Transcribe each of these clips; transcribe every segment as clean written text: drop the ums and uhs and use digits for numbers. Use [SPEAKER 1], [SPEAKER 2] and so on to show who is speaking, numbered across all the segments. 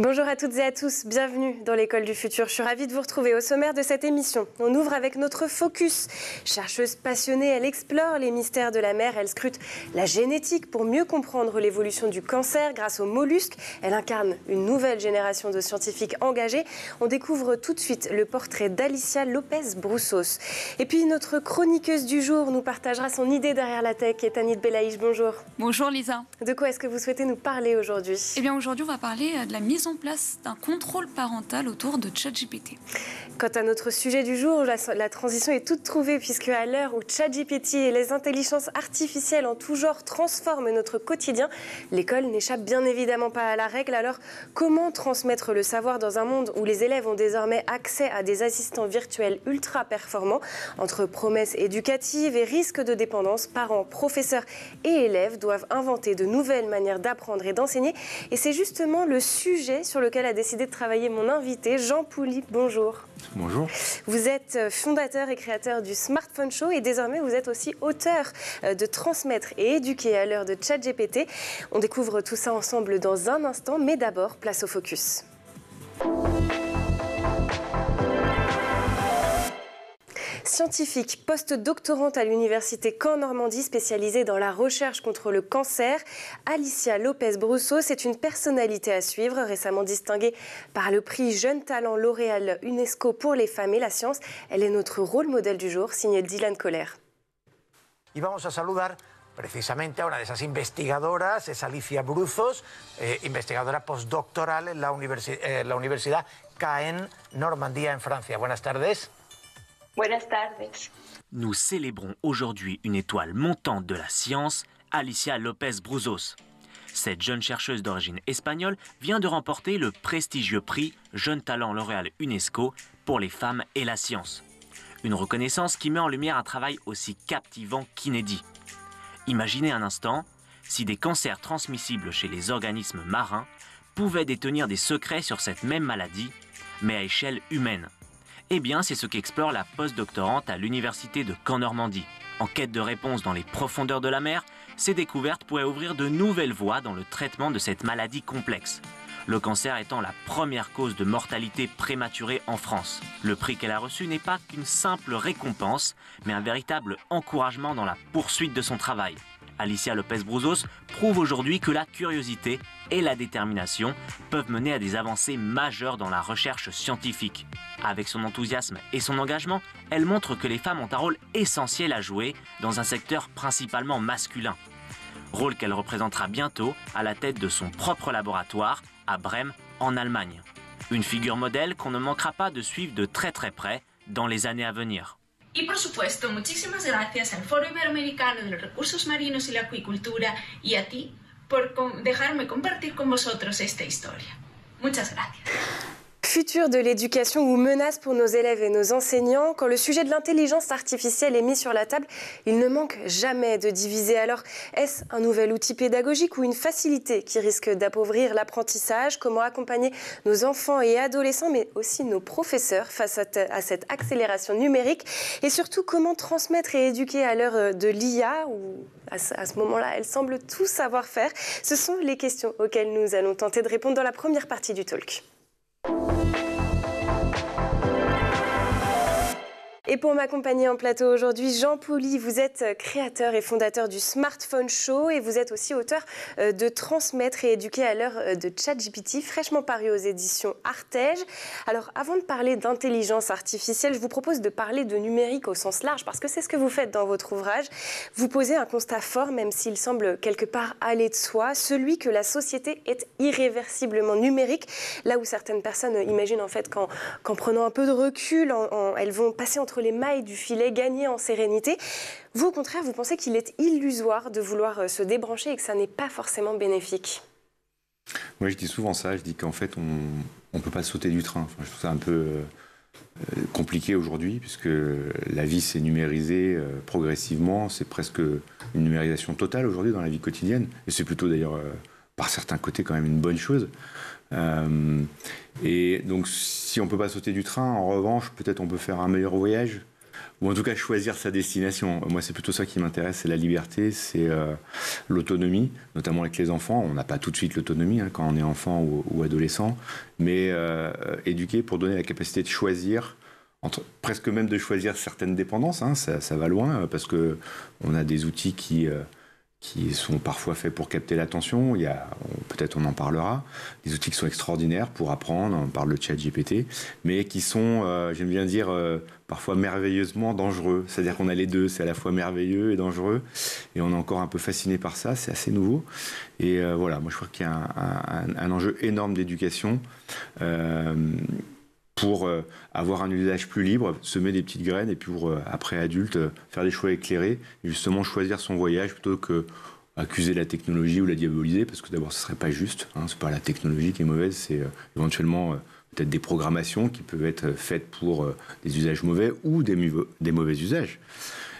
[SPEAKER 1] Bonjour à toutes et à tous, bienvenue dans l'école du futur. Je suis ravie de vous retrouver au sommaire de cette émission. On ouvre avec notre focus. Chercheuse passionnée, elle explore les mystères de la mer, elle scrute la génétique pour mieux comprendre l'évolution du cancer grâce aux mollusques. Elle incarne une nouvelle génération de scientifiques engagés. On découvre tout de suite le portrait d'Alicia Lopez Broussos. Et puis notre chroniqueuse du jour nous partagera son idée derrière la tech, Tanit Belaïch. Bonjour.
[SPEAKER 2] Bonjour Lisa.
[SPEAKER 1] De quoi est-ce que vous souhaitez nous parler aujourd'hui?
[SPEAKER 2] Eh bien aujourd'hui on va parler de la mise en place d'un contrôle parental autour de ChatGPT.
[SPEAKER 1] Quant à notre sujet du jour, la transition est toute trouvée puisque à l'heure où ChatGPT et les intelligences artificielles en tout genre transforment notre quotidien, l'école n'échappe bien évidemment pas à la règle. Alors comment transmettre le savoir dans un monde où les élèves ont désormais accès à des assistants virtuels ultra performants? Entre promesses éducatives et risques de dépendance, parents, professeurs et élèves doivent inventer de nouvelles manières d'apprendre et d'enseigner. Et c'est justement le sujet sur lequel a décidé de travailler mon invité, Jean Pouly. Bonjour.
[SPEAKER 3] Bonjour.
[SPEAKER 1] Vous êtes fondateur et créateur du Smartphone Show et désormais vous êtes aussi auteur de Transmettre et éduquer à l'heure de ChatGPT. On découvre tout ça ensemble dans un instant, mais d'abord, place au focus. Scientifique, post-doctorante à l'université Caen Normandie, spécialisée dans la recherche contre le cancer, Alicia Lopez Broussos est une personnalité à suivre, récemment distinguée par le prix Jeune Talent L'Oréal UNESCO pour les femmes et la science. Elle est notre rôle modèle du jour, signé Dylan Kohler.
[SPEAKER 4] Y vamos a saludar precisamente a una de esas investigadoras, es Alicia Broussos, investigadora postdoctoral en la Universidad Caen Normandía en Francia. Buenas tardes.
[SPEAKER 5] Buenas tardes.
[SPEAKER 6] Nous célébrons aujourd'hui une étoile montante de la science, Alicia Lopez Broussos. Cette jeune chercheuse d'origine espagnole vient de remporter le prestigieux prix Jeune Talent L'Oréal UNESCO pour les femmes et la science. Une reconnaissance qui met en lumière un travail aussi captivant qu'inédit. Imaginez un instant si des cancers transmissibles chez les organismes marins pouvaient détenir des secrets sur cette même maladie, mais à échelle humaine. Eh bien, c'est ce qu'explore la postdoctorante à l'université de Caen Normandie. En quête de réponses dans les profondeurs de la mer, ces découvertes pourraient ouvrir de nouvelles voies dans le traitement de cette maladie complexe. Le cancer étant la première cause de mortalité prématurée en France. Le prix qu'elle a reçu n'est pas qu'une simple récompense, mais un véritable encouragement dans la poursuite de son travail. Alicia Lopez Broussos prouve aujourd'hui que la curiosité et la détermination peuvent mener à des avancées majeures dans la recherche scientifique. Avec son enthousiasme et son engagement, elle montre que les femmes ont un rôle essentiel à jouer dans un secteur principalement masculin. Rôle qu'elle représentera bientôt à la tête de son propre laboratoire à Brême, en Allemagne. Une figure modèle qu'on ne manquera pas de suivre de très près dans les années à venir.
[SPEAKER 5] Y por supuesto, muchísimas gracias al Foro Iberoamericano de los Recursos Marinos y la Acuicultura y a ti por dejarme compartir con vosotros esta historia. Muchas gracias.
[SPEAKER 1] Futur de l'éducation ou menace pour nos élèves et nos enseignants, quand le sujet de l'intelligence artificielle est mis sur la table, il ne manque jamais de diviser. Alors, est-ce un nouvel outil pédagogique ou une facilité qui risque d'appauvrir l'apprentissage? Comment accompagner nos enfants et adolescents, mais aussi nos professeurs face à cette accélération numérique? Et surtout, comment transmettre et éduquer à l'heure de l'IA, où à ce moment-là, elle semble tout savoir faire? Ce sont les questions auxquelles nous allons tenter de répondre dans la première partie du talk. Et pour m'accompagner en plateau aujourd'hui, Jean Pouly, vous êtes créateur et fondateur du Smartphone Show et vous êtes aussi auteur de Transmettre et éduquer à l'heure de ChatGPT, fraîchement paru aux éditions Artege. Alors avant de parler d'intelligence artificielle, je vous propose de parler de numérique au sens large parce que c'est ce que vous faites dans votre ouvrage. Vous posez un constat fort, même s'il semble quelque part aller de soi, celui que la société est irréversiblement numérique, là où certaines personnes imaginent en fait qu'en prenant un peu de recul, elles vont passer entre les mailles du filet, gagner en sérénité. Vous, au contraire, vous pensez qu'il est illusoire de vouloir se débrancher et que ça n'est pas forcément bénéfique?
[SPEAKER 3] Moi, je dis souvent ça. Je dis qu'en fait, on ne peut pas sauter du train. Enfin, je trouve ça un peu compliqué aujourd'hui, puisque la vie s'est numérisée progressivement. C'est presque une numérisation totale aujourd'hui dans la vie quotidienne. Et c'est plutôt d'ailleurs, par certains côtés, quand même une bonne chose. Et donc, si on ne peut pas sauter du train, en revanche, peut-être on peut faire un meilleur voyage. ou en tout cas choisir sa destination. Moi, c'est plutôt ça qui m'intéresse, c'est la liberté, c'est l'autonomie, notamment avec les enfants. On n'a pas tout de suite l'autonomie quand on est enfant ou adolescent, mais éduquer pour donner la capacité de choisir, presque même de choisir certaines dépendances. Ça va loin, parce qu'on a des outils qui sont parfois faits pour capter l'attention. Peut-être on en parlera, des outils qui sont extraordinaires pour apprendre, on parle de ChatGPT, mais qui sont, j'aime bien dire, parfois merveilleusement dangereux. C'est-à-dire qu'on a les deux, c'est à la fois merveilleux et dangereux, et on est encore un peu fasciné par ça, c'est assez nouveau. Et voilà, moi je crois qu'il y a un enjeu énorme d'éducation, pour avoir un usage plus libre, semer des petites graines, et puis pour, après adulte, faire des choix éclairés, et justement choisir son voyage plutôt que accuser la technologie ou la diaboliser, parce que d'abord ce serait pas juste, c'est pas la technologie qui est mauvaise, c'est éventuellement peut-être des programmations qui peuvent être faites pour des usages mauvais ou des mauvais usages.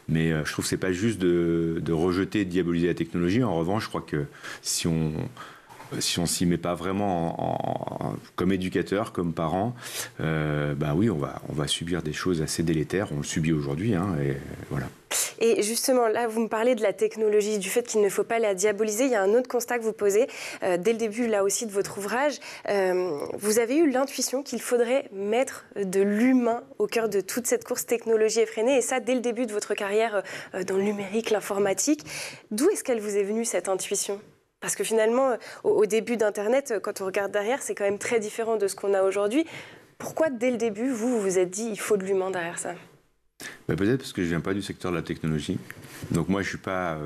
[SPEAKER 3] Mais je trouve que c'est pas juste de rejeter et de diaboliser la technologie. En revanche, je crois que si on s'y met pas vraiment comme éducateur, comme parent, oui, on va subir des choses assez délétères. On le subit aujourd'hui, et voilà.
[SPEAKER 1] Et justement, là, vous me parlez de la technologie, du fait qu'il ne faut pas la diaboliser. Il y a un autre constat que vous posez dès le début, là aussi, de votre ouvrage. Vous avez eu l'intuition qu'il faudrait mettre de l'humain au cœur de toute cette course technologie effrénée, et ça, dès le début de votre carrière dans le numérique, l'informatique. D'où est-ce qu'elle vous est venue, cette intuition ? Parce que finalement, au début d'Internet, quand on regarde derrière, c'est quand même très différent de ce qu'on a aujourd'hui. Pourquoi, dès le début, vous vous êtes dit il faut de l'humain derrière ça ?
[SPEAKER 3] Peut-être parce que je ne viens pas du secteur de la technologie. Donc moi, je ne suis pas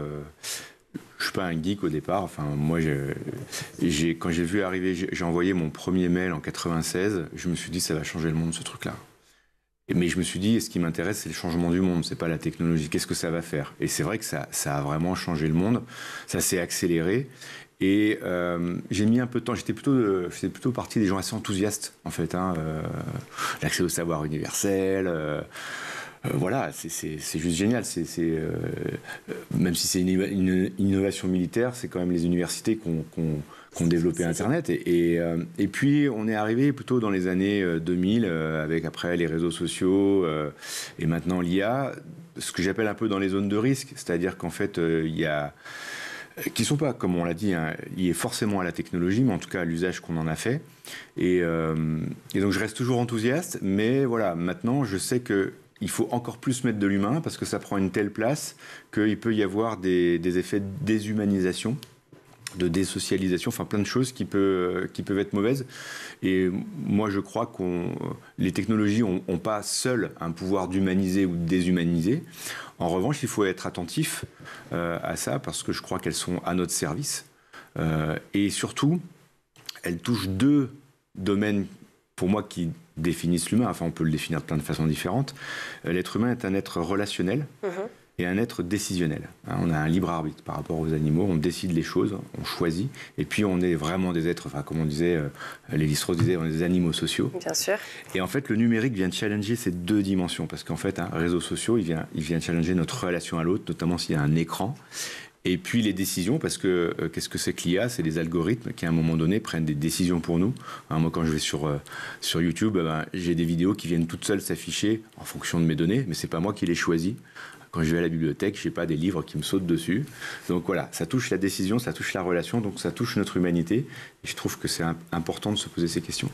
[SPEAKER 3] un geek au départ. Enfin, moi, quand j'ai vu arriver, j'ai envoyé mon premier mail en 96, je me suis dit ça va changer le monde, ce truc-là. Mais je me suis dit, ce qui m'intéresse, c'est le changement du monde, c'est pas la technologie. Qu'est-ce que ça va faire ? Et c'est vrai que ça a vraiment changé le monde. Ça s'est accéléré. Et j'ai mis un peu de temps. J'étais plutôt partie des gens assez enthousiastes, en fait. L'accès au savoir universel. Voilà, c'est juste génial. Même si c'est une innovation militaire, c'est quand même les universités qui ont développé Internet. Et puis, on est arrivé plutôt dans les années 2000, avec après les réseaux sociaux et maintenant l'IA, ce que j'appelle un peu dans les zones de risque. C'est-à-dire qu'en fait, il y a... qui ne sont pas, comme on l'a dit, liés forcément à la technologie, mais en tout cas à l'usage qu'on en a fait. Et donc, je reste toujours enthousiaste, mais voilà, maintenant, je sais qu'il faut encore plus mettre de l'humain, parce que ça prend une telle place qu'il peut y avoir des effets de déshumanisation, de désocialisation, enfin plein de choses qui peuvent être mauvaises. Et moi, je crois que les technologies n'ont pas seules un pouvoir d'humaniser ou de déshumaniser. En revanche, il faut être attentif à ça, parce que je crois qu'elles sont à notre service. Et surtout, elles touchent deux domaines, pour moi, qui définissent l'humain. Enfin, on peut le définir de plein de façons différentes. L'être humain est un être relationnel. Et un être décisionnel. On a un libre arbitre par rapport aux animaux, on décide les choses, on choisit, et puis on est vraiment des êtres, comme on disait, Lévi-Strauss disait, on est des animaux sociaux.
[SPEAKER 1] Bien sûr.
[SPEAKER 3] Et en fait, le numérique vient challenger ces deux dimensions, parce qu'en fait, réseaux sociaux, il vient challenger notre relation à l'autre, notamment s'il y a un écran. Et puis les décisions, parce que qu'est-ce que c'est que l'IA ? C'est les algorithmes qui, à un moment donné, prennent des décisions pour nous. Moi, quand je vais sur YouTube, j'ai des vidéos qui viennent toutes seules s'afficher en fonction de mes données, mais c'est pas moi qui les choisis. Quand je vais à la bibliothèque, je n'ai pas des livres qui me sautent dessus. Donc voilà, ça touche la décision, ça touche la relation, donc ça touche notre humanité. Et je trouve que c'est important de se poser ces questions.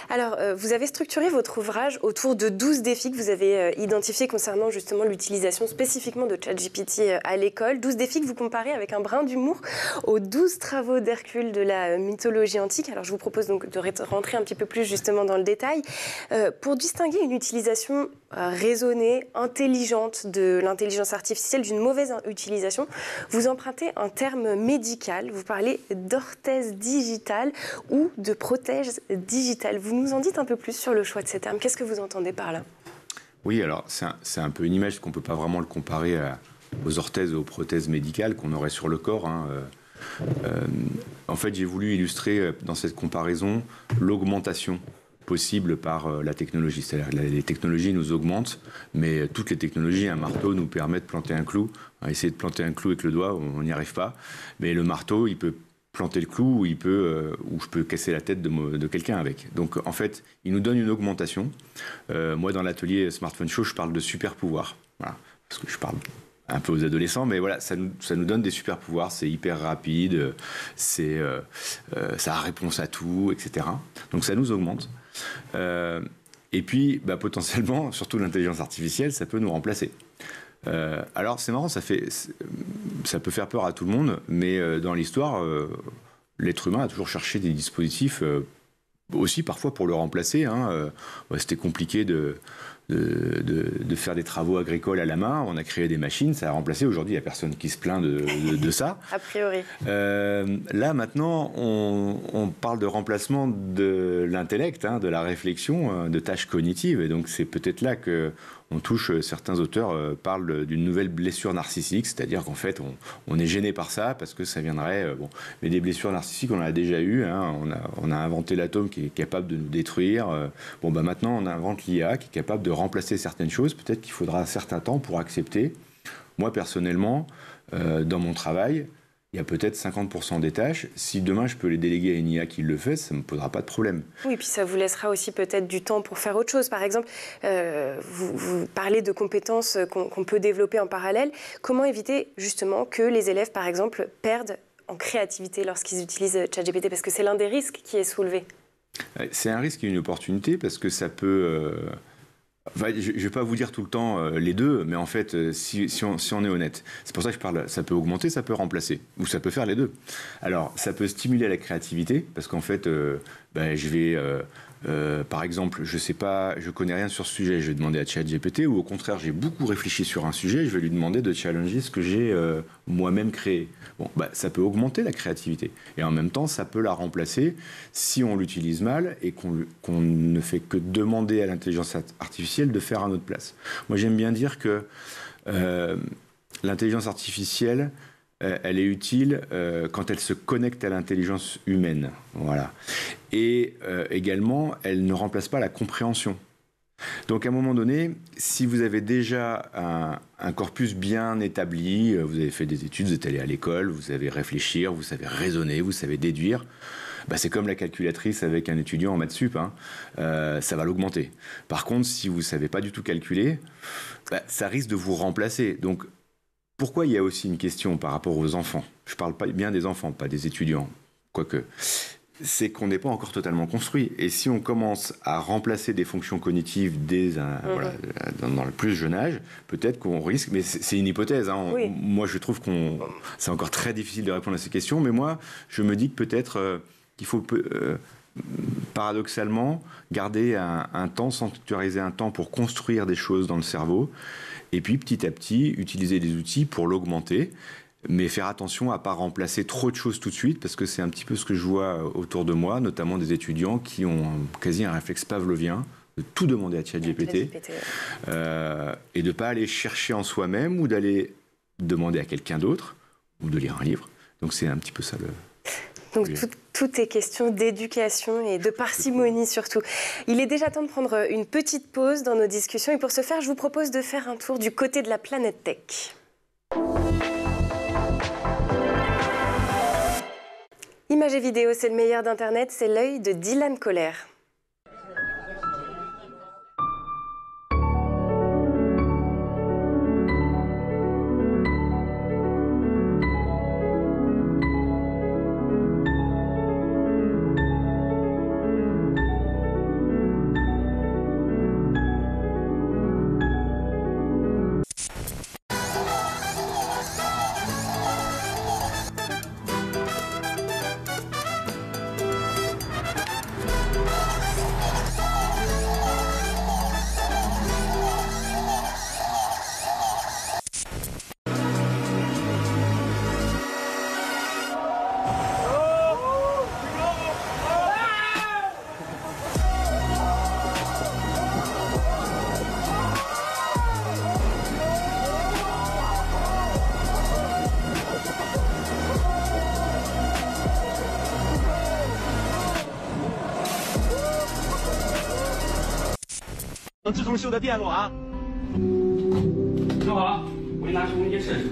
[SPEAKER 1] Alors, vous avez structuré votre ouvrage autour de 12 défis que vous avez identifiés concernant justement l'utilisation spécifiquement de ChatGPT à l'école. 12 défis que vous comparez avec un brin d'humour aux 12 travaux d'Hercule de la mythologie antique. Alors, je vous propose donc de rentrer un petit peu plus justement dans le détail. Pour distinguer une utilisation raisonnée, intelligente de l'intelligence artificielle d'une mauvaise utilisation, vous empruntez un terme médical. Vous parlez d'orthèse digitale ou de prothèse digitale. Vous nous en dites un peu plus sur le choix de ces termes. Qu'est-ce que vous entendez par là ?
[SPEAKER 3] Oui, alors c'est un peu une image qu'on ne peut pas vraiment le comparer aux orthèses et aux prothèses médicales qu'on aurait sur le corps. En fait, j'ai voulu illustrer dans cette comparaison l'augmentation possible par la technologie. C'est-à-dire que les technologies nous augmentent, mais toutes les technologies, un marteau nous permet de planter un clou. Essayer de planter un clou avec le doigt, on n'y arrive pas. Mais le marteau, il peut planter le clou où je peux casser la tête de quelqu'un avec. Donc en fait, il nous donne une augmentation. Moi, dans l'atelier Smartphone Show, je parle de super pouvoirs. Voilà, parce que je parle un peu aux adolescents, mais voilà, ça nous donne des super pouvoirs. C'est hyper rapide, ça a réponse à tout, etc. Donc ça nous augmente. Et puis, potentiellement, surtout l'intelligence artificielle, ça peut nous remplacer. Alors c'est marrant, ça peut faire peur à tout le monde, mais dans l'histoire, l'être humain a toujours cherché des dispositifs aussi parfois pour le remplacer. C'était compliqué de faire des travaux agricoles à la main. On a créé des machines, ça a remplacé. Aujourd'hui, il n'y a personne qui se plaint de ça.
[SPEAKER 1] A priori.
[SPEAKER 3] Là, maintenant, on parle de remplacement de l'intellect, de la réflexion, de tâches cognitives. Et donc, c'est peut-être là qu'on touche, certains auteurs parlent d'une nouvelle blessure narcissique, c'est-à-dire qu'en fait, on est gêné par ça parce que ça viendrait... Mais des blessures narcissiques, on en a déjà eu. On a inventé l'atome qui est capable de nous détruire. Maintenant, on invente l'IA qui est capable de remplacer certaines choses. Peut-être qu'il faudra un certain temps pour accepter. Moi, personnellement, dans mon travail, il y a peut-être 50% des tâches. Si demain, je peux les déléguer à une IA qui le fait, ça ne me posera pas de problème.
[SPEAKER 1] Oui, puis ça vous laissera aussi peut-être du temps pour faire autre chose. Par exemple, vous parlez de compétences qu'on peut développer en parallèle. Comment éviter justement que les élèves, par exemple, perdent en créativité lorsqu'ils utilisent ChatGPT? Parce que c'est l'un des risques qui est soulevé.
[SPEAKER 3] C'est un risque et une opportunité parce que ça peut... je ne vais pas vous dire tout le temps les deux, mais en fait, si on est honnête, c'est pour ça que je parle, ça peut augmenter, ça peut remplacer, ou ça peut faire les deux. Alors, ça peut stimuler la créativité, parce qu'en fait, je vais... par exemple, je sais pas, je connais rien sur ce sujet, je vais demander à ChatGPT, ou au contraire, j'ai beaucoup réfléchi sur un sujet, je vais lui demander de challenger ce que j'ai moi-même créé. Ça peut augmenter la créativité. Et en même temps, ça peut la remplacer si on l'utilise mal et qu'on ne fait que demander à l'intelligence artificielle de faire à notre place. Moi, j'aime bien dire que l'intelligence artificielle, elle est utile quand elle se connecte à l'intelligence humaine. Voilà. Et également, elle ne remplace pas la compréhension. Donc à un moment donné, si vous avez déjà un corpus bien établi, vous avez fait des études, vous êtes allé à l'école, vous savez réfléchir, vous savez raisonner, vous savez déduire, c'est comme la calculatrice avec un étudiant en maths sup, ça va l'augmenter. Par contre, si vous ne savez pas du tout calculer, ça risque de vous remplacer. Donc pourquoi il y a aussi une question par rapport aux enfants? Je parle pas bien des enfants, pas des étudiants, quoique. C'est qu'on n'est pas encore totalement construit. Et si on commence à remplacer des fonctions cognitives dans le plus jeune âge, peut-être qu'on risque, mais c'est une hypothèse.
[SPEAKER 1] Oui.
[SPEAKER 3] Moi, je trouve c'est encore très difficile de répondre à ces questions, mais moi, je me dis que peut-être qu'il faut paradoxalement garder un temps, sanctuariser un temps pour construire des choses dans le cerveau, et puis petit à petit, utiliser des outils pour l'augmenter. Mais faire attention à ne pas remplacer trop de choses tout de suite, parce que c'est un petit peu ce que je vois autour de moi, notamment des étudiants qui ont quasi un réflexe pavlovien de tout demander à ChatGPT et de ne pas aller chercher en soi-même ou d'aller demander à quelqu'un d'autre ou de lire un livre. Donc c'est un petit peu ça le...
[SPEAKER 1] Donc tout est question d'éducation et de parcimonie surtout. Il est déjà temps de prendre une petite pause dans nos discussions et pour ce faire, je vous propose de faire un tour du côté de la planète tech. Images et vidéos, c'est le meilleur d'Internet, c'est l'œil de Dylan Kohler.
[SPEAKER 7] 自通秀的电路啊！
[SPEAKER 8] 正好，我给你拿出空间设置。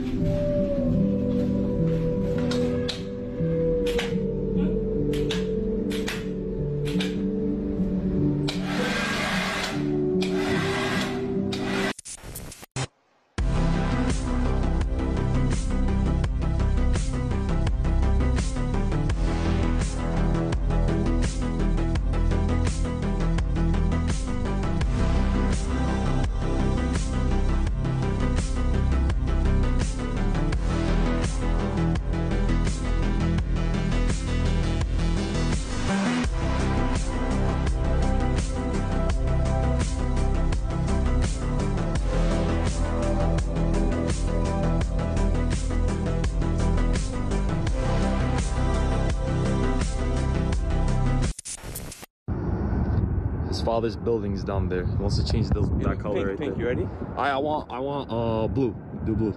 [SPEAKER 9] father's buildings down there. He wants to change that color right
[SPEAKER 7] Pink,
[SPEAKER 9] there.
[SPEAKER 7] you ready?
[SPEAKER 9] I want blue. Do blue.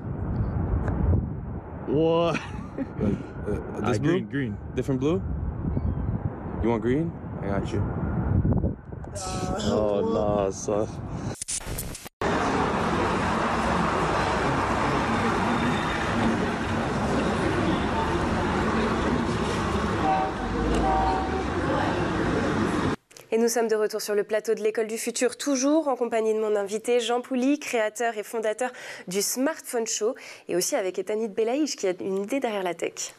[SPEAKER 9] What?
[SPEAKER 7] This blue?
[SPEAKER 9] Green.
[SPEAKER 7] Different blue? You want green? I got you.
[SPEAKER 9] Oh nah, son.
[SPEAKER 1] Et nous sommes de retour sur le plateau de l'École du Futur, toujours en compagnie de mon invité Jean Pouly, créateur et fondateur du Smartphone Show, et aussi avec Etanit Belaïch qui a une idée derrière la tech.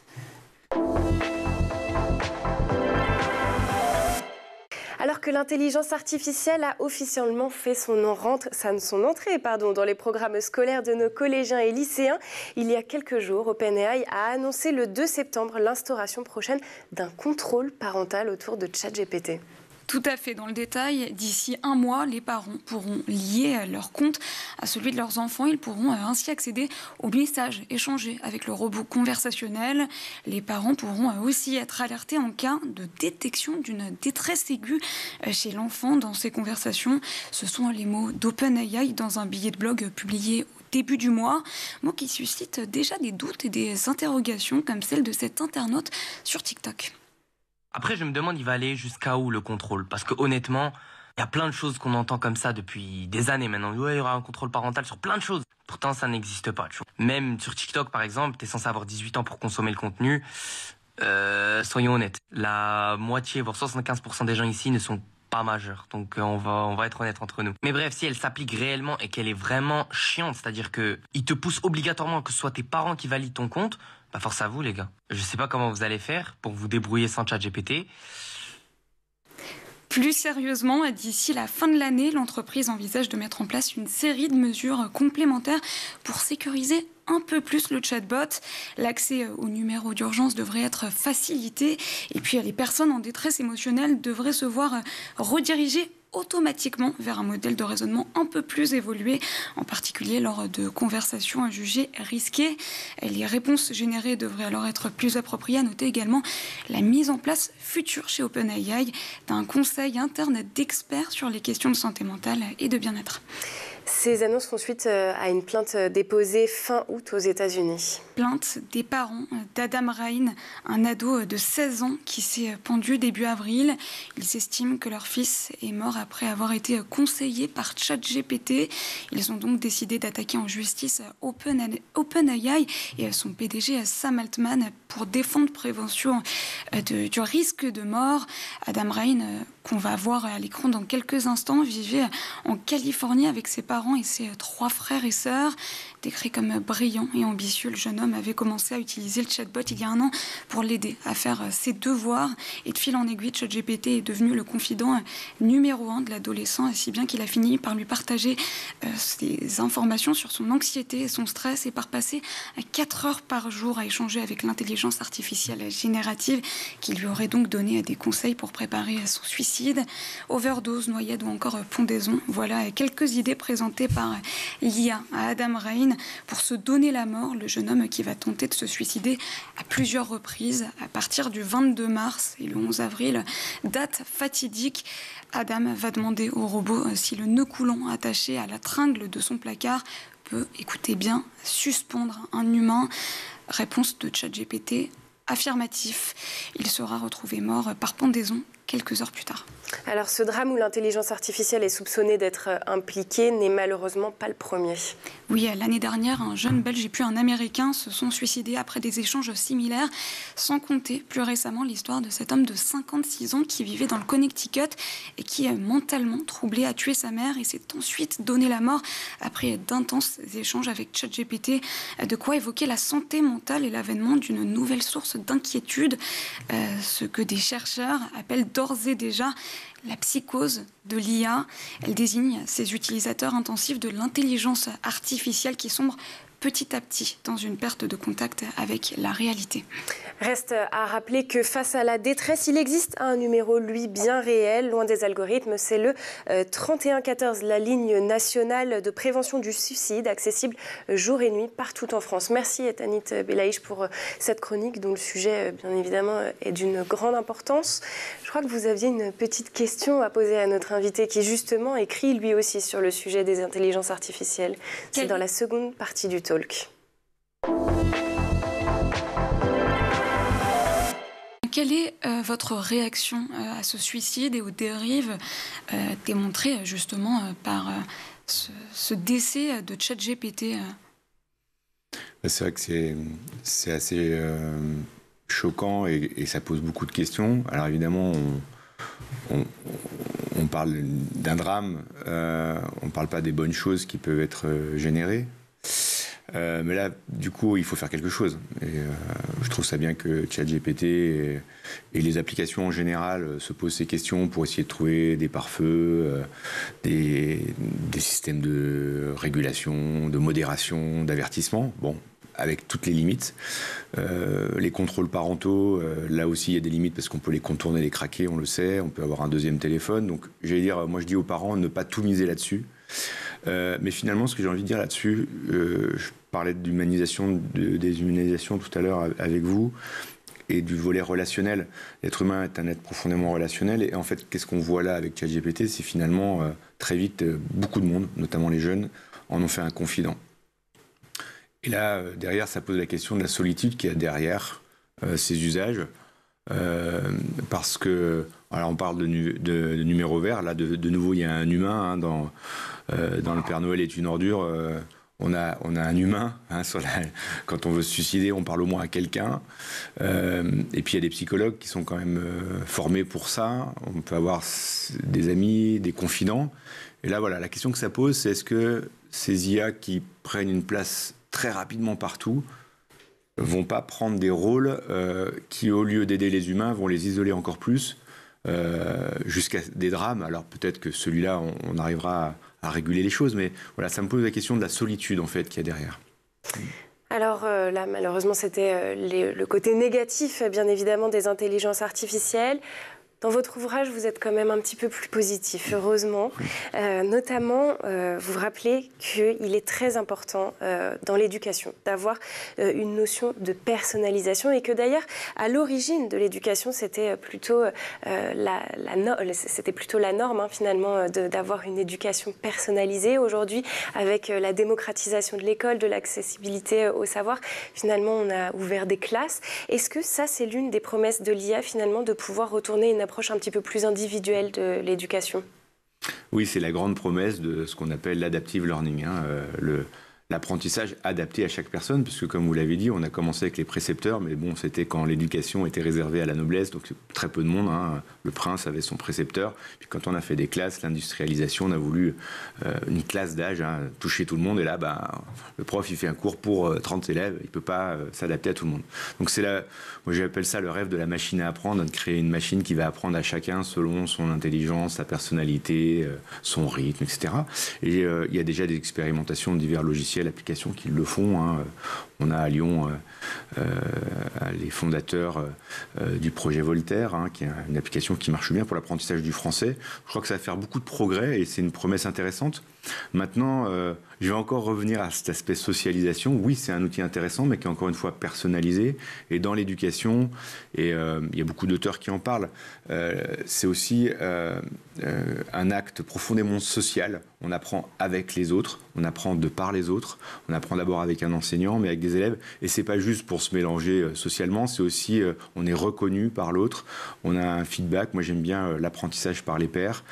[SPEAKER 1] Alors que l'intelligence artificielle a officiellement fait son entrée dans les programmes scolaires de nos collégiens et lycéens, il y a quelques jours, OpenAI a annoncé le 2 septembre l'instauration prochaine d'un contrôle parental autour de ChatGPT.
[SPEAKER 2] Tout à fait. Dans le détail, d'ici 1 mois, les parents pourront lier leur compte à celui de leurs enfants. Ils pourront ainsi accéder aux messages échangés avec le robot conversationnel. Les parents pourront aussi être alertés en cas de détection d'une détresse aiguë chez l'enfant dans ces conversations. Ce sont les mots d'OpenAI dans un billet de blog publié au début du mois, mots qui suscitent déjà des doutes et des interrogations comme celle de cet internaute sur TikTok.
[SPEAKER 10] Après, je me demande, il va aller jusqu'à où le contrôle? Parce que honnêtement, il y a plein de choses qu'on entend comme ça depuis des années maintenant. Ouais, il y aura un contrôle parental sur plein de choses. Pourtant, ça n'existe pas. Tu vois. Même sur TikTok, par exemple, t'es censé avoir 18 ans pour consommer le contenu. Soyons honnêtes, la moitié, voire 75% des gens ici ne sont pas majeurs. Donc on va être honnête entre nous. Mais bref, si elle s'applique réellement et qu'elle est vraiment chiante, c'est-à-dire que il te pousse obligatoirement que ce soit tes parents qui valident ton compte, bah force à vous les gars. Je sais pas comment vous allez faire pour vous débrouiller sans ChatGPT.
[SPEAKER 2] Plus sérieusement, d'ici la fin de l'année, l'entreprise envisage de mettre en place une série de mesures complémentaires pour sécuriser un peu plus le chatbot. L'accès au numéro d'urgence devrait être facilité et puis les personnes en détresse émotionnelle devraient se voir rediriger automatiquement vers un modèle de raisonnement un peu plus évolué, en particulier lors de conversations jugées risquées. Les réponses générées devraient alors être plus appropriées. À noter également la mise en place future chez OpenAI d'un conseil interne d'experts sur les questions de santé mentale et de bien-être.
[SPEAKER 1] Ces annonces font suite à une plainte déposée fin août aux États-Unis.
[SPEAKER 2] Plainte des parents d'Adam Ryan, un ado de 16 ans qui s'est pendu début avril. Ils estiment que leur fils est mort après avoir été conseillé par ChatGPT. Ils ont donc décidé d'attaquer en justice OpenAI et son PDG Sam Altman pour défendre prévention du risque de mort. Adam Ryan, qu'on va voir à l'écran dans quelques instants, vivait en Californie avec ses parents et ses 3 frères et sœurs. Décrit comme brillant et ambitieux, le jeune homme avait commencé à utiliser le chatbot il y a 1 an pour l'aider à faire ses devoirs. Et de fil en aiguille, ChatGPT est devenu le confident numéro 1 de l'adolescent, si bien qu'il a fini par lui partager ses informations sur son anxiété et son stress et par passer 4 heures par jour à échanger avec l'intelligence artificielle générative qui lui aurait donc donné des conseils pour préparer son suicide. Overdose, noyade ou encore pendaison, voilà quelques idées présentées par l'IA à Adam Ryan pour se donner la mort, le jeune homme qui va tenter de se suicider à plusieurs reprises à partir du 22 mars et le 11 avril, date fatidique. Adam va demander au robot si le nœud coulant attaché à la tringle de son placard peut, écoutez bien, suspendre un humain. Réponse de ChatGPT, affirmatif. Il sera retrouvé mort par pendaison quelques heures plus tard.
[SPEAKER 1] Alors ce drame où l'intelligence artificielle est soupçonnée d'être impliquée n'est malheureusement pas le premier.
[SPEAKER 2] Oui, l'année dernière, un jeune Belge et puis un Américain se sont suicidés après des échanges similaires, sans compter plus récemment l'histoire de cet homme de 56 ans qui vivait dans le Connecticut et qui, mentalement troublé, a tué sa mère et s'est ensuite donné la mort après d'intenses échanges avec ChatGPT. De quoi évoquer la santé mentale et l'avènement d'une nouvelle source d'inquiétude, ce que des chercheurs appellent d'ores et déjà la psychose de l'IA. Elle désigne ces utilisateurs intensifs de l'intelligence artificielle qui sombrent petit à petit dans une perte de contact avec la réalité.
[SPEAKER 1] Reste à rappeler que face à la détresse, il existe un numéro, lui, bien réel, loin des algorithmes. C'est le 3114, la ligne nationale de prévention du suicide, accessible jour et nuit partout en France. Merci Tanit Belaïch pour cette chronique dont le sujet, bien évidemment, est d'une grande importance. Je crois que vous aviez une petite question à poser à notre invité qui, justement, écrit lui aussi sur le sujet des intelligences artificielles. C'est dans la seconde partie du talk.
[SPEAKER 2] Quelle est votre réaction à ce suicide et aux dérives démontrées justement par ce décès de ChatGPT?
[SPEAKER 3] C'est vrai que c'est assez choquant et ça pose beaucoup de questions. Alors évidemment, on parle d'un drame, on ne parle pas des bonnes choses qui peuvent être générées. Mais là, du coup, il faut faire quelque chose. Et je trouve ça bien que ChatGPT et les applications en général se posent ces questions pour essayer de trouver des pare-feux, des systèmes de régulation, de modération, d'avertissement. Bon, avec toutes les limites. Les contrôles parentaux, là aussi, il y a des limites parce qu'on peut les contourner, les craquer, on le sait. On peut avoir un deuxième téléphone. Donc, moi, je dis aux parents, ne pas tout miser là-dessus. Mais finalement, ce que j'ai envie de dire là-dessus, je parlais d'humanisation, de déshumanisation tout à l'heure avec vous, et du volet relationnel. L'être humain est un être profondément relationnel, et en fait, qu'est-ce qu'on voit là avec ChatGPT? C'est finalement, très vite, beaucoup de monde, notamment les jeunes, en ont fait un confident. Et là, derrière, ça pose la question de la solitude qu'il y a derrière ces usages. Parce que, alors on parle de numéro vert, là de nouveau il y a un humain hein, dans le Père Noël est une ordure, on a un humain hein, quand on veut se suicider, on parle au moins à quelqu'un, et puis il y a des psychologues qui sont quand même formés pour ça, on peut avoir des amis, des confidents, et là voilà, la question que ça pose, c'est est-ce que ces IA qui prennent une place très rapidement partout vont pas prendre des rôles qui, au lieu d'aider les humains, vont les isoler encore plus, jusqu'à des drames. Alors peut-être que celui-là, on arrivera à réguler les choses, mais voilà, ça me pose la question de la solitude, en fait, qu'il y a derrière.
[SPEAKER 1] Alors là, malheureusement, c'était le côté négatif, bien évidemment, des intelligences artificielles. Dans votre ouvrage, vous êtes quand même un petit peu plus positif, heureusement. Notamment, vous vous rappelez qu'il est très important dans l'éducation d'avoir une notion de personnalisation et que d'ailleurs, à l'origine de l'éducation, c'était plutôt la norme, hein, finalement, d'avoir une éducation personnalisée. Aujourd'hui, avec la démocratisation de l'école, de l'accessibilité au savoir, finalement, on a ouvert des classes. Est-ce que ça, c'est l'une des promesses de l'IA, finalement, de pouvoir retourner une approche un petit peu plus individuelle de l'éducation?
[SPEAKER 3] Oui, c'est la grande promesse de ce qu'on appelle l'adaptive learning, hein, l'apprentissage adapté à chaque personne, puisque comme vous l'avez dit, on a commencé avec les précepteurs, mais bon, c'était quand l'éducation était réservée à la noblesse, donc très peu de monde, hein. Le prince avait son précepteur, puis quand on a fait des classes, l'industrialisation, on a voulu une classe d'âge, hein, toucher tout le monde, et là, le prof, il fait un cours pour 30 élèves, il peut pas s'adapter à tout le monde. Donc c'est là, moi j'appelle ça le rêve de la machine à apprendre, de créer une machine qui va apprendre à chacun selon son intelligence, sa personnalité, son rythme, etc. Et il y a déjà des expérimentations de divers logiciels, applications qui le font. Hein. On a à Lyon les fondateurs du projet Voltaire, hein, qui est une application qui marche bien pour l'apprentissage du français. Je crois que ça va faire beaucoup de progrès et c'est une promesse intéressante. Maintenant, je vais encore revenir à cet aspect socialisation. Oui, c'est un outil intéressant, mais qui est encore une fois personnalisé. Et dans l'éducation, et il y a beaucoup d'auteurs qui en parlent, c'est aussi un acte profondément social. On apprend avec les autres, on apprend de par les autres, on apprend d'abord avec un enseignant, mais avec des élèves. Et c'est pas juste pour se mélanger socialement, c'est aussi, on est reconnu par l'autre, on a un feedback. Moi, j'aime bien l'apprentissage par les pairs,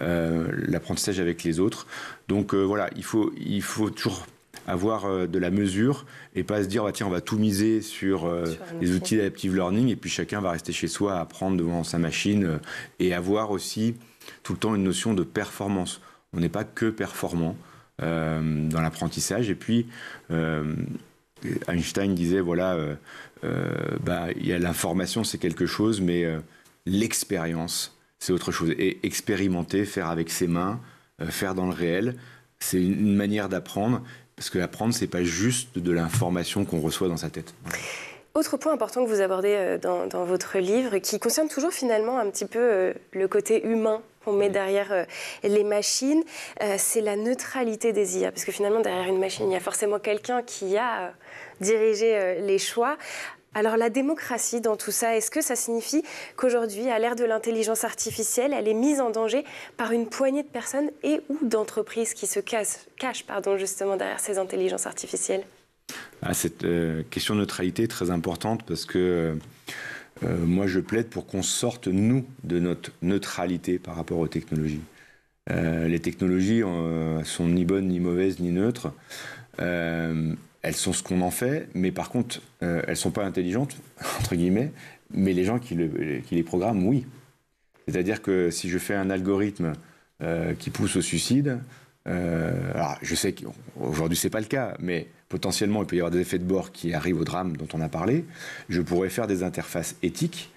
[SPEAKER 3] l'apprentissage avec les autres. Donc voilà, il faut toujours avoir de la mesure et pas se dire tiens, on va tout miser sur les outils d'adaptive learning et puis chacun va rester chez soi à apprendre devant sa machine et avoir aussi tout le temps une notion de performance. On n'est pas que performant dans l'apprentissage. Et puis Einstein disait voilà, il y a l'information, c'est quelque chose, mais l'expérience, c'est autre chose. Et expérimenter, faire avec ses mains, faire dans le réel, c'est une manière d'apprendre Parce que apprendre, c'est pas juste de l'information qu'on reçoit dans sa tête.
[SPEAKER 1] Autre point important que vous abordez dans votre livre, qui concerne toujours finalement un petit peu le côté humain qu'on met derrière les machines, c'est la neutralité des IA. Parce que finalement, derrière une machine, il y a forcément quelqu'un qui a dirigé les choix. Alors la démocratie dans tout ça, est-ce que ça signifie qu'aujourd'hui, à l'ère de l'intelligence artificielle, elle est mise en danger par une poignée de personnes et ou d'entreprises qui se cachent justement derrière ces intelligences artificielles ?
[SPEAKER 3] Cette question de neutralité est très importante parce que moi je plaide pour qu'on sorte, nous, de notre neutralité par rapport aux technologies. Les technologies sont ni bonnes, ni mauvaises, ni neutres. Elles sont ce qu'on en fait, mais par contre, elles ne sont pas intelligentes, entre guillemets, mais les gens qui les programment, oui. C'est-à-dire que si je fais un algorithme qui pousse au suicide, alors je sais qu'aujourd'hui ce n'est pas le cas, mais potentiellement il peut y avoir des effets de bord qui arrivent au drame dont on a parlé. Je pourrais faire des interfaces éthiques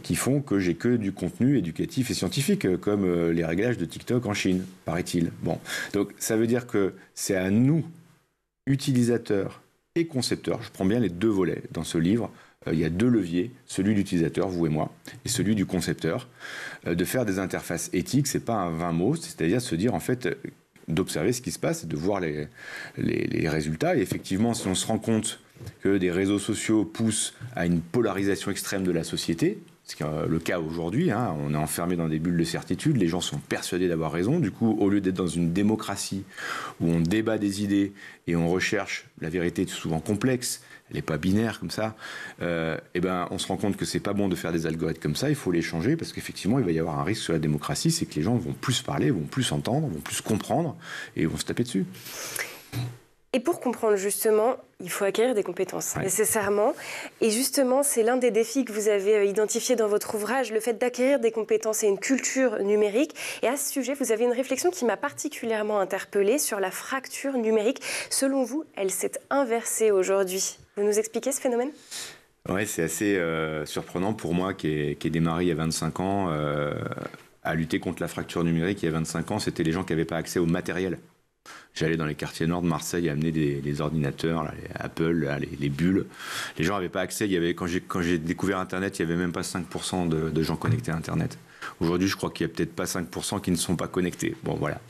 [SPEAKER 3] qui font que j'ai que du contenu éducatif et scientifique, comme les réglages de TikTok en Chine, paraît-il. Bon. Donc ça veut dire que c'est à nous, utilisateurs et concepteurs, je prends bien les deux volets dans ce livre, il y a deux leviers, celui de l'utilisateur, vous et moi, et celui du concepteur, de faire des interfaces éthiques, c'est pas un vain mot, c'est-à-dire se dire en fait, d'observer ce qui se passe, de voir les résultats, et effectivement si on se rend compte que des réseaux sociaux poussent à une polarisation extrême de la société, ce qui est le cas aujourd'hui, hein, on est enfermé dans des bulles de certitude, les gens sont persuadés d'avoir raison, du coup au lieu d'être dans une démocratie où on débat des idées et on recherche la vérité souvent complexe, elle n'est pas binaire comme ça, on se rend compte que c'est pas bon de faire des algorithmes comme ça, il faut les changer parce qu'effectivement il va y avoir un risque sur la démocratie, c'est que les gens vont plus parler, vont plus entendre, vont plus comprendre et vont se taper dessus.
[SPEAKER 1] Et pour comprendre justement, il faut acquérir des compétences, nécessairement. Et justement, c'est l'un des défis que vous avez identifié dans votre ouvrage, le fait d'acquérir des compétences et une culture numérique. Et à ce sujet, vous avez une réflexion qui m'a particulièrement interpellée sur la fracture numérique. Selon vous, elle s'est inversée aujourd'hui. Vous nous expliquez ce phénomène ?
[SPEAKER 3] Oui, c'est assez surprenant pour moi qui ai démarré il y a 25 ans à lutter contre la fracture numérique. Il y a 25 ans, c'était les gens qui n'avaient pas accès au matériel. J'allais dans les quartiers nord de Marseille amener des ordinateurs, là, les Apple, là, les bulles. Les gens n'avaient pas accès. Quand j'ai découvert Internet, il n'y avait même pas 5% de gens connectés à Internet. Aujourd'hui, je crois qu'il n'y a peut-être pas 5% qui ne sont pas connectés. Bon, voilà.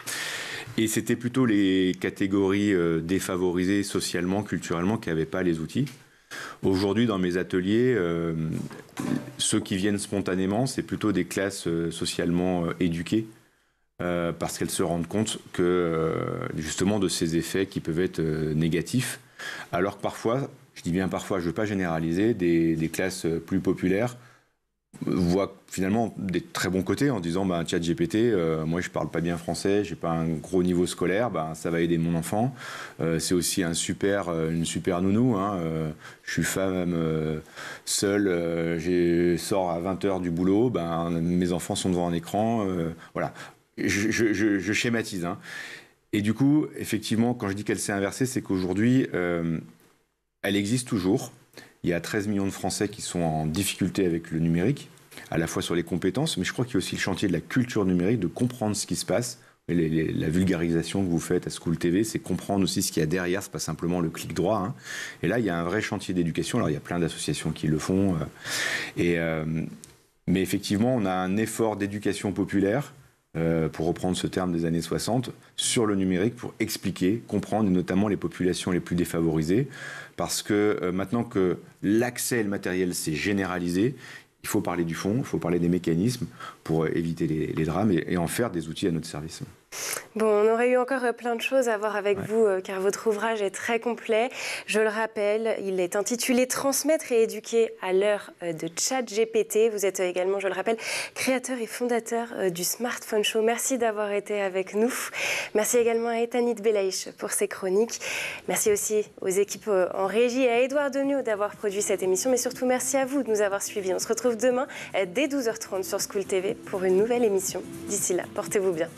[SPEAKER 3] Et c'était plutôt les catégories défavorisées socialement, culturellement, qui n'avaient pas les outils. Aujourd'hui, dans mes ateliers, ceux qui viennent spontanément, c'est plutôt des classes socialement éduquées. Parce qu'elles se rendent compte que justement de ces effets qui peuvent être négatifs, alors que parfois, je dis bien parfois, je ne veux pas généraliser, des classes plus populaires voient finalement des très bons côtés en disant ChatGPT, moi je ne parle pas bien français, je n'ai pas un gros niveau scolaire, ça va aider mon enfant, c'est aussi une super nounou, hein, je suis femme seule, je sors à 20h du boulot, mes enfants sont devant un écran, voilà. Je schématise. Hein. Et du coup, effectivement, quand je dis qu'elle s'est inversée, c'est qu'aujourd'hui, elle existe toujours. Il y a 13 millions de Français qui sont en difficulté avec le numérique, à la fois sur les compétences, mais je crois qu'il y a aussi le chantier de la culture numérique, de comprendre ce qui se passe. La vulgarisation que vous faites à School TV, c'est comprendre aussi ce qu'il y a derrière, c'est pas simplement le clic droit. Hein. Et là, il y a un vrai chantier d'éducation. Alors, il y a plein d'associations qui le font. Mais effectivement, on a un effort d'éducation populaire, pour reprendre ce terme des années 60, sur le numérique pour expliquer, comprendre, et notamment les populations les plus défavorisées. Parce que maintenant que l'accès et le matériel s'est généralisé, il faut parler du fond, il faut parler des mécanismes pour éviter les drames et en faire des outils à notre service.
[SPEAKER 1] Bon, on aurait eu encore plein de choses à voir avec vous, car votre ouvrage est très complet. Je le rappelle, il est intitulé « Transmettre et éduquer à l'heure de ChatGPT ». Vous êtes également, je le rappelle, créateur et fondateur du Smartphone Show. Merci d'avoir été avec nous. Merci également à Etanit Belaïch pour ses chroniques. Merci aussi aux équipes en régie et à Édouard Degnaud d'avoir produit cette émission. Mais surtout, merci à vous de nous avoir suivis. On se retrouve demain dès 12h30 sur School TV pour une nouvelle émission. D'ici là, portez-vous bien.